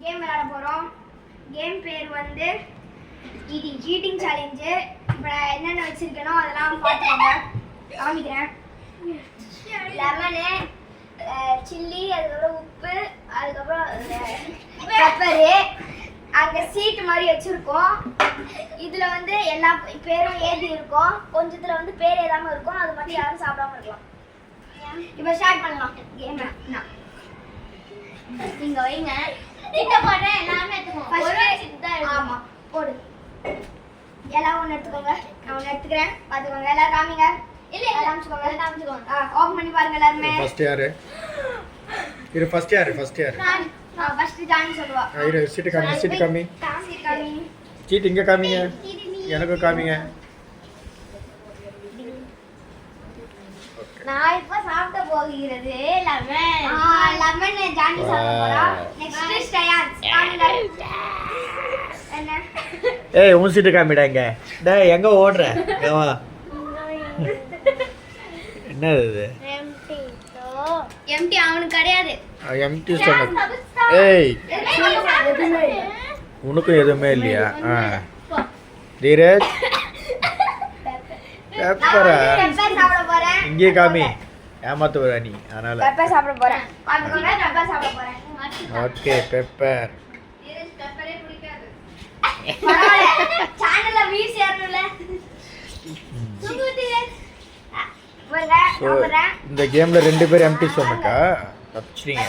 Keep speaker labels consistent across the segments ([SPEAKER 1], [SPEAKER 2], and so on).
[SPEAKER 1] Game விளையாட போறோம். Game பேர் வந்து ஈட்டிங் சேலஞ்ச். இப்போ நான் என்னென்ன வச்சிருக்கேனோ அதெல்லாம் பார்த்துக்கோங்க. காமிக்கிறேன். லெமனு, சில்லி, அதுக்கப்புறம் உப்பு, அதுக்கப்புறம் பெப்பரு. அங்கே சீட்டு மாதிரி வச்சுருக்கோம். இதில் வந்து எல்லா பேரும் ஏதி இருக்கும். கொஞ்சத்தில் வந்து பேர் ஏதாமல் இருக்கும். அது மட்டும் யாரும் சாப்பிடாம இருக்கலாம். இப்போ ஸ்டார்ட் பண்ணலாம் கேமை. நீங்கள் வைங்க. கிட்ட போடுறேன். எல்லாமே எடுத்துக்கோங்க. ஆமா போடு. எல்லாம் ஒன்று எடுத்துக்கோங்க. நான் ஒன்று எடுத்துக்கிறேன். பார்த்துக்கோங்க. எல்லாரும் காமிங்க. இல்லை காமிச்சுக்கோங்க. ஓப்பன் பண்ணி பாருங்க எல்லாருமே.
[SPEAKER 2] ஃபர்ஸ்ட் யாரு? இரு ஃபர்ஸ்ட் யாரு?
[SPEAKER 1] நான் ஃபர்ஸ்ட் ஜானி சொல்லுவா.
[SPEAKER 2] இரு சீட்டு காமி.
[SPEAKER 1] சீட் காமி.
[SPEAKER 2] சீட் இங்க காமிங்க. எனக்கு காமிங்க.
[SPEAKER 1] நான் இப்ப சாப்பிட போகிறது லெமன் ஜானி சாப்பிட போறா. நெக்ஸ்ட் ஸ்டயான்ஸ் காமிங்க. என்ன
[SPEAKER 2] ஏய் உன் சீட்டு காமிடாங்க. டேய் எங்க ஓடுற? இங்க வா. என்னது இது?
[SPEAKER 1] எம்டி அவனுக்கு கிடையாது.
[SPEAKER 2] Empty stomach. ஏய் உனக்கு எதுவுமே இல்லையா? தீரஜ் பெப்பரா?
[SPEAKER 1] சாப்பிட போறேன்.
[SPEAKER 2] இங்கே காமி. ஏமாத்து வர நீ. அதனால
[SPEAKER 1] பெப்பர் சாப்பிட போறேன். பாத்துக்கோங்க. பெப்பர் சாப்பிட போறேன்.
[SPEAKER 2] Okay pepper.
[SPEAKER 1] தீரஜ் பெப்பரே பிடிக்காது. பரவாயில்லை. சேனல்ல வியூஸ் ஏறணும்ல. சுகுதீரஜ் வரங்க.
[SPEAKER 2] இந்த கேம்ல ரெண்டு பேர் எம்டி ஸ்டமக்கா? தப்பிச்சிட்டீங்க.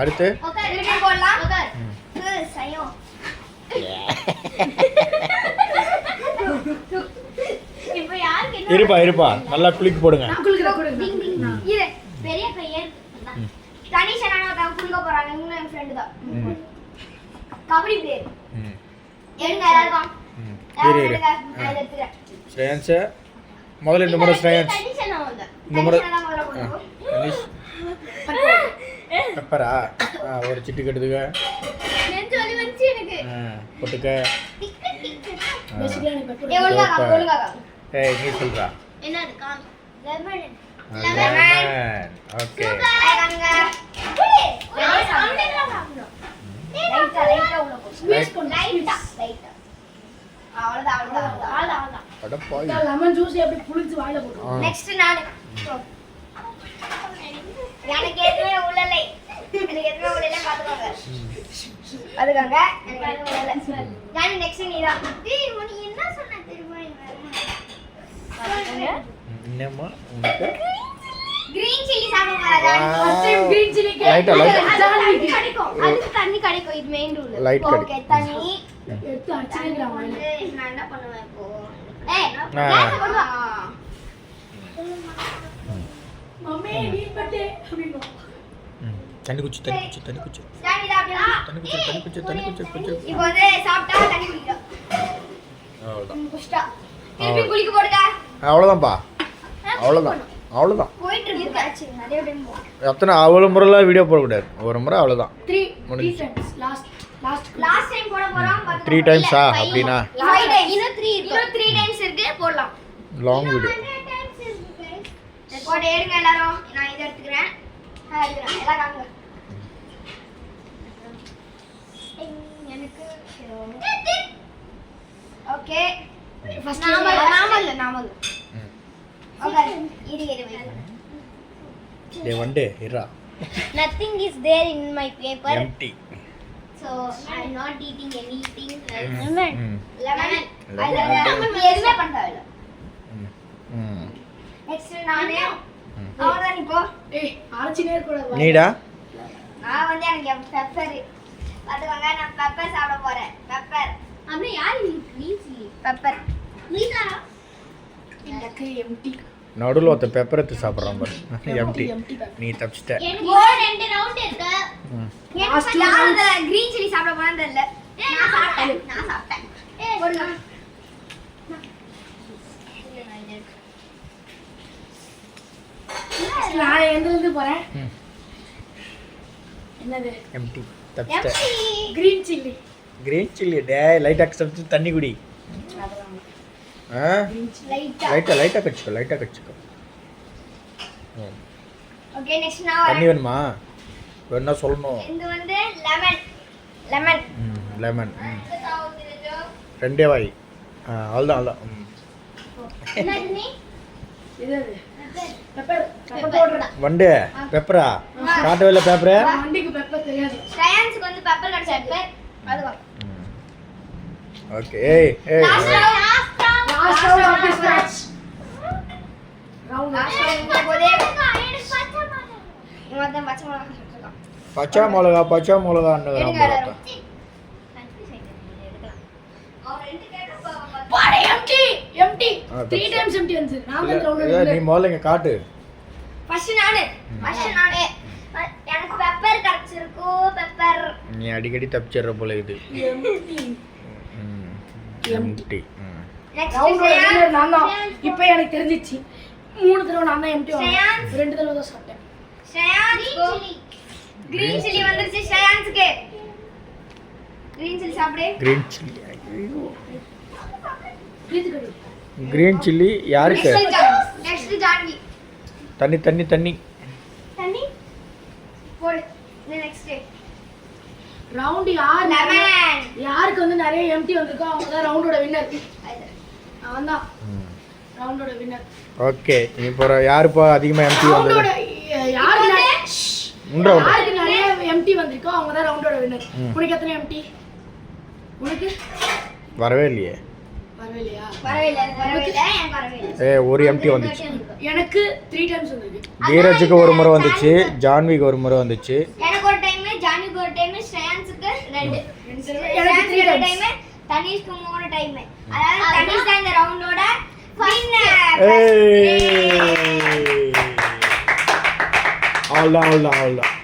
[SPEAKER 2] அடுத்து
[SPEAKER 1] ஓகே போடலாம். ஓகே சயோ. இப்போ யாருக்கு என்ன?
[SPEAKER 2] இருப்பா நல்லா குளிக்கு போடுங்க.
[SPEAKER 1] இது பெரிய பையன் தனிஷனான ஒருத்தங்க குளிக்க போறாங்க. இவங்க என் ஃப்ரெண்ட் தான். கபடி பிளேயர். எடுங்க எல்லாரும்.
[SPEAKER 2] ஸ்ரேயான்ஸ் முதல்ல இந்த முறை ஸ்ரேயான்ஸ் இந்த முறை பெப்பரா? ஒரு சிட்டு கட்டுதுங்க. போட்டுக்க. ஏய் நீ சொல்றா.
[SPEAKER 1] என்னது com lemon.
[SPEAKER 2] Okay
[SPEAKER 3] lemon juice எப்படி புளிச்சு வாயில போடு.
[SPEAKER 1] நெக்ஸ்ட் நான் எனக்கு எதுவுமே உள்ளலை. பாத்துக்கோங்க. அதுக்காக எனக்கு உள்ளலை. நான் நெக்ஸ்ட் நீதான். நீ என்ன சொன்ன தெரியுமா?
[SPEAKER 2] என்னம்மா உனக்கு
[SPEAKER 1] கிரீன் சில்லி சாப்பிட போறாங்க.
[SPEAKER 3] ஃபர்ஸ்ட் டைம் கிரீன் சில்லி
[SPEAKER 2] லைட்டா
[SPEAKER 1] கிடைக்கும். அதுக்கு தண்ணி கிடைக்கும். இது மெயின் ரூல்.
[SPEAKER 2] லைட்
[SPEAKER 1] ஓகே தண்ணி
[SPEAKER 3] எடுத்து அடிச்சிரலாம் வாயில.
[SPEAKER 1] நான் என்ன பண்ணுவேன் இப்போ? ஏய் கேஸ் கொண்டு வா.
[SPEAKER 3] மம்மி வீட் பட்டே அப்படினோ.
[SPEAKER 2] தண்ணி குச்சி.
[SPEAKER 1] ஸ்டாண்ட் இது அப்படியே.
[SPEAKER 2] தண்ணி குச்சி.
[SPEAKER 1] இப்போ வந்து சாப்பிட்டா தண்ணி குடிக்கலாம்.
[SPEAKER 2] அவ்வளவுதான்.
[SPEAKER 1] குஷ்டா. திருப்பி குளிக்க போடுங்க.
[SPEAKER 2] அவ்வளவுதான்ப்பா. அவ்வளவுதான்
[SPEAKER 1] போயிட்டு இருக்கு. ஆச்சு நிறைய டைம் போ.
[SPEAKER 2] எத்தனை அவ்வளவு முறைலாம் வீடியோ போடக்கூடாது. ஒரு முறை அவ்வளவுதான்.
[SPEAKER 3] 3 டைம்ஸ்
[SPEAKER 1] லாஸ்ட் டைம் போட போறோம்.
[SPEAKER 2] 3 டைம்ஸா? அப்படின்னா
[SPEAKER 1] 5 டைம். இன்னும் 3 டைம்ஸ் இருக்கு. போடலாம்.
[SPEAKER 2] Long video.
[SPEAKER 1] போட எடுங்க எல்லாரும். நான் இத எடுத்துக்கிறேன். எல்லாம் காங்க. எனக்கு ஓகே ஃபர்ஸ்ட் நாமல். ஓகே இரு
[SPEAKER 2] டே வண்டே இரா.
[SPEAKER 1] Nothing is there in my paper.
[SPEAKER 2] Empty.
[SPEAKER 1] So I am not eating anything.
[SPEAKER 2] lemon.
[SPEAKER 1] எதுமே பண்ண தேவையில்லை. நெக்ஸ்ட் நானே அவ்வளவுதான். இப்போ
[SPEAKER 3] ஏய் ஆச்சினே கூட
[SPEAKER 2] நீடா?
[SPEAKER 1] நான் வந்து எனக்கு பெப்பர் பாத்துக்கோங்க. நான் பெப்பர் சாப்பிட போறேன். பெப்பர் அப்படியே யார் கிரீன் சில்லி பெப்பர் நீதா?
[SPEAKER 3] எனக்கு எம்டி.
[SPEAKER 2] நடுவுல ஒருத்த பெப்பர் எடுத்து சாப்பிட்றான் பாரு. எம்டி. நீ தப்பிச்சிட்ட.
[SPEAKER 1] எனக்கு 2 ரவுண்ட் இருக்கு. எனக்கு யாரு கிரீன் சில்லி சாப்பிட போறான்னு தெரியல. நான் சாப்பிட்டேன். ஏய் போடுங்க.
[SPEAKER 3] நான் எங்க இருந்து போறேன்? என்னது?
[SPEAKER 2] எம்டி. தப்பிச்சிட்ட.
[SPEAKER 3] Green chilli.
[SPEAKER 2] டே லைட்டா சாப்பிட்டு தண்ணி குடி. லைட்டா கடிச்சுக்கோ.
[SPEAKER 1] ஓகே நெக்ஸ்ட் நான்
[SPEAKER 2] தண்ணி வேணுமா? என்ன சொல்லணும்?
[SPEAKER 1] இது வந்து லெமன். லெமன்.
[SPEAKER 2] லெமன். ரெண்டே வாய். அவ்வளோதான்.
[SPEAKER 1] என்னது நீ?
[SPEAKER 3] இது பெப்பர் பவுடர்.
[SPEAKER 2] வண்டு பெப்பரா? காட்டவே இல்லை பேப்பரு.
[SPEAKER 3] வண்டிக்கு பெப்பர் தெரியாது.
[SPEAKER 1] ஸ்ரேயான்ஸ்க்கு வந்து பெப்பர் கிடைச்சது. அதுதான்.
[SPEAKER 2] ஓகே. ஏய் ஏய்.
[SPEAKER 1] Last
[SPEAKER 3] round of the scratch. Round
[SPEAKER 1] இந்த போதே இவன் பச்சை மிளகாய் சாப்பிட்டுருக்கான்.
[SPEAKER 2] பச்சை மிளகான்னு
[SPEAKER 1] எடுங்க எல்லாரும்.
[SPEAKER 3] பாரு எம்டி 3 டைம்ஸ் எம்டி வந்து நான் வந்து ரவுண்ட்
[SPEAKER 2] நீ முதல்ல இங்க காட்டு.
[SPEAKER 1] ஃபர்ஸ்ட் நானே எனக்கு பெப்பர் கிடைச்சிருக்கு. பெப்பர்
[SPEAKER 2] நீ அடிக்கடி தப்பிச்சிடுற போல இது. எம்டி.
[SPEAKER 1] நெக்ஸ்ட்
[SPEAKER 3] ரவுண்ட் வின்னர் நான் தான். இப்போ எனக்கு தெரிஞ்சிச்சு 3 தடவை நான் தான் எம்டி வாங்கினேன். 2 தடவை தான் சாப்பிட்டேன்.
[SPEAKER 1] ஸ்ரேயான்ஸ் கிரீன் சில்லி வந்துருச்சு. ஸ்ரேயான்ஸ்க்கு கிரீன் சில்லி சாப்பிடு.
[SPEAKER 2] Green chilli.
[SPEAKER 3] ப்ளீஸ் கடி.
[SPEAKER 2] கிரீன் சில்லி யாருக்கு?
[SPEAKER 1] நெக்ஸ்ட் ஜான்வி.
[SPEAKER 2] தண்ணி
[SPEAKER 1] தண்ணி போடு. நெக்ஸ்ட்
[SPEAKER 3] ரவுண்ட் யார்
[SPEAKER 1] லெமன்.
[SPEAKER 3] யாருக்கு வந்து நிறைய எம்டி வந்திருக்கோ அவங்க தான் ரவுண்டோட வின்னர். நான் தான் ரவுண்டோட வின்னர்.
[SPEAKER 2] ஓகே. இப்போ யாருப்பா அதிகமா எம்டி வந்தது?
[SPEAKER 3] ரவுண்டோட யாருக்கு
[SPEAKER 2] மூன்றாவது.
[SPEAKER 3] யாருக்கு நிறைய எம்டி வந்திருக்கோ அவங்க தான் ரவுண்டோட வின்னர். உனக்கு எத்தனை எம்டி? உனக்கு
[SPEAKER 2] வரவே இல்லையே.
[SPEAKER 3] வரலையா?
[SPEAKER 1] வரவேல எனக்கு வரவேல.
[SPEAKER 2] ஒரு எம்டி வந்துச்சு.
[SPEAKER 3] எனக்கு 3 டைம்ஸ் வந்திருக்கு.
[SPEAKER 2] தீரஜுக்கு ஒரு முறை வந்துச்சு, ஜான்விக்கு ஒரு முறை வந்துச்சு.
[SPEAKER 1] எனக்கு ஒரு டைம், ஜான்விக்கு ஒரு டைம், ஸ்ரேயான்ஸ்க்கு 2.
[SPEAKER 3] எனக்கு 3
[SPEAKER 1] டைம், தனிஷ்க்கு 3 டைம். அதாவது தனிஷ் தான் இந்த ரவுண்டோட
[SPEAKER 2] ஏய். அவ்வளவுதான்.